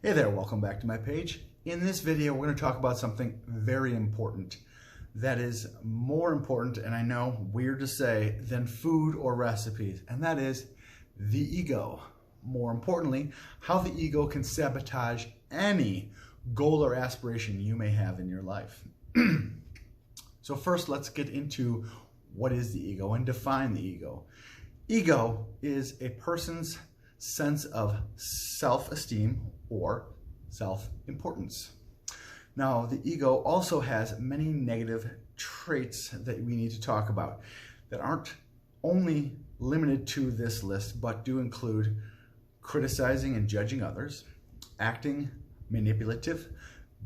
Hey there, welcome back to my page. In this video, we're going to talk about something very important that is more important, and I know weird to say, than food or recipes, and that is the ego. More importantly, how the ego can sabotage any goal or aspiration you may have in your life. So first, let's get into what is the ego and define the ego. Ego is a person's sense of self-esteem or self-importance. Now, the ego also has many negative traits that we need to talk about that aren't only limited to this list, but do include criticizing and judging others, acting manipulative,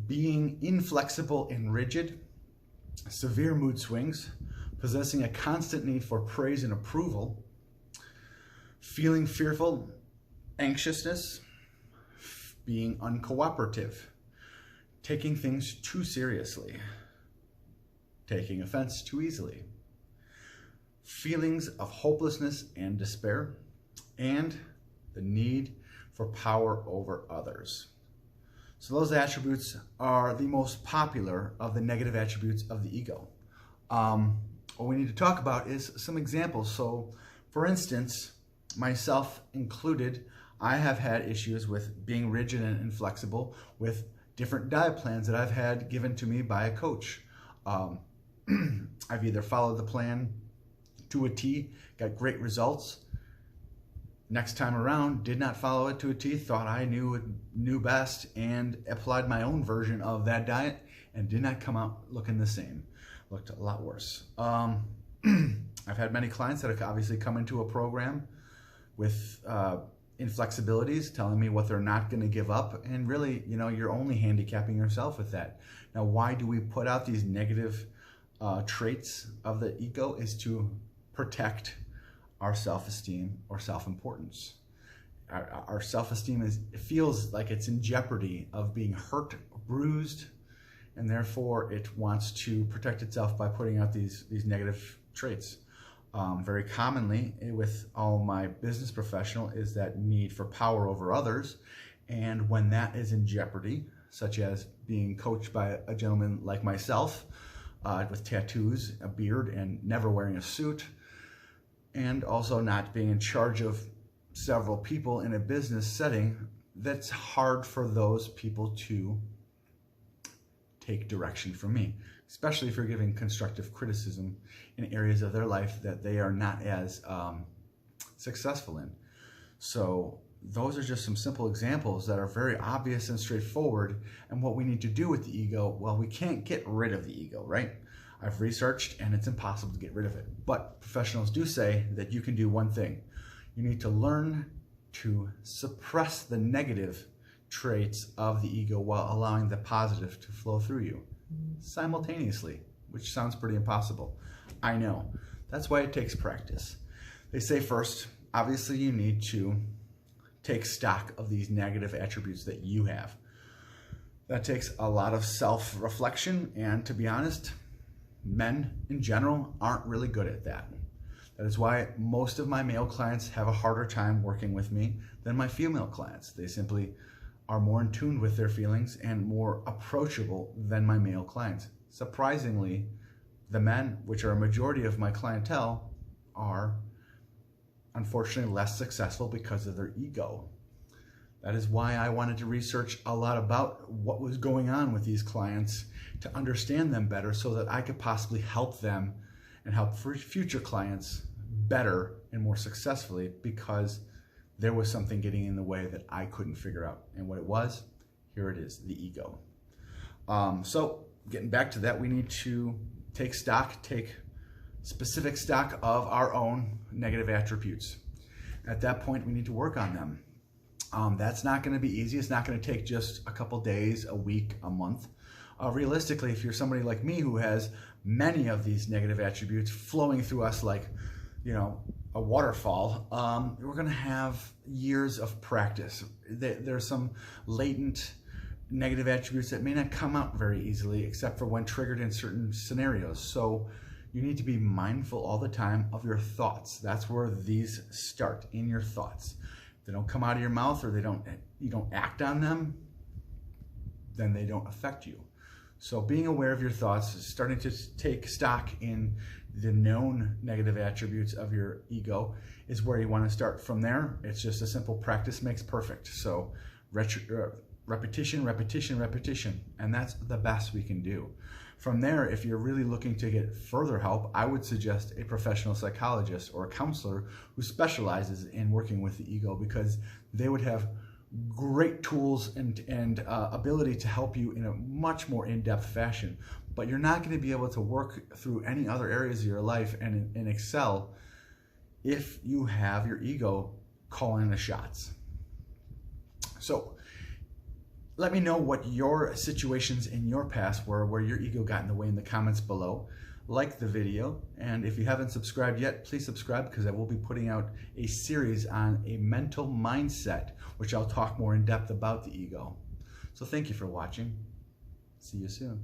being inflexible and rigid, severe mood swings, possessing a constant need for praise and approval, feeling fearful, anxiousness, being uncooperative, taking things too seriously, taking offense too easily, feelings of hopelessness and despair, and the need for power over others. So those attributes are the most popular of the negative attributes of the ego. What we need to talk about is some examples. So for instance, myself included, I have had issues with being rigid and inflexible with different diet plans that I've had given to me by a coach. I've either followed the plan to a T, got great results. Next time around, did not follow it to a T, thought I knew best, and applied my own version of that diet and did not come out looking the same. Looked a lot worse. I've had many clients that have obviously come into a program with inflexibilities, telling me what they're not going to give up, and really, you're only handicapping yourself with that. Now, why do we put out these negative traits of the ego? Is to protect our self-esteem or self-importance. Our self-esteem feels like it's in jeopardy of being hurt, bruised, and therefore it wants to protect itself by putting out these negative traits. Very commonly with all my business professional is that need for power over others, and when that is in jeopardy, such as being coached by a gentleman like myself with tattoos, a beard, and never wearing a suit, and also not being in charge of several people in a business setting, that's hard for those people to take direction from me, especially if you're giving constructive criticism in areas of their life that they are not as successful in. So those are just some simple examples that are very obvious and straightforward. And what we need to do with the ego, well, we can't get rid of the ego, right? I've researched and it's impossible to get rid of it. But professionals do say that you can do one thing. You need to learn to suppress the negative traits of the ego while allowing the positive to flow through you simultaneously, which sounds pretty impossible. I know. That's why it takes practice. They say first, obviously you need to take stock of these negative attributes that you have. That takes a lot of self-reflection, and to be honest, men in general aren't really good at that. That is why most of my male clients have a harder time working with me than my female clients. They simply are more in tune with their feelings and more approachable than my male clients. Surprisingly, the men, which are a majority of my clientele, are unfortunately less successful because of their ego. That is why I wanted to research a lot about what was going on with these clients to understand them better so that I could possibly help them and help future clients better and more successfully, because there was something getting in the way that I couldn't figure out. And what it was, here it is, the ego. So getting back to that, we need to take specific stock of our own negative attributes. At that point, we need to work on them. That's not going to be easy. It's not going to take just a couple days, a week, a month. Realistically, if you're somebody like me who has many of these negative attributes flowing through us like, a waterfall, we're going to have years of practice. There's some latent negative attributes that may not come out very easily, except for when triggered in certain scenarios. So you need to be mindful all the time of your thoughts. That's where these start, in your thoughts. If they don't come out of your mouth or you don't act on them, then they don't affect you. So being aware of your thoughts, starting to take stock in the known negative attributes of your ego is where you want to start. From there, it's just a simple practice makes perfect. So repetition, repetition, repetition, and that's the best we can do. From there, if you're really looking to get further help, I would suggest a professional psychologist or a counselor who specializes in working with the ego, because they would have great tools and ability to help you in a much more in-depth fashion. But you're not going to be able to work through any other areas of your life and excel if you have your ego calling the shots. So let me know what your situations in your past were where your ego got in the way in the comments below. Like the video, and if you haven't subscribed yet, please subscribe, because I will be putting out a series on a mental mindset, which I'll talk more in depth about the ego. So thank you for watching. See you soon.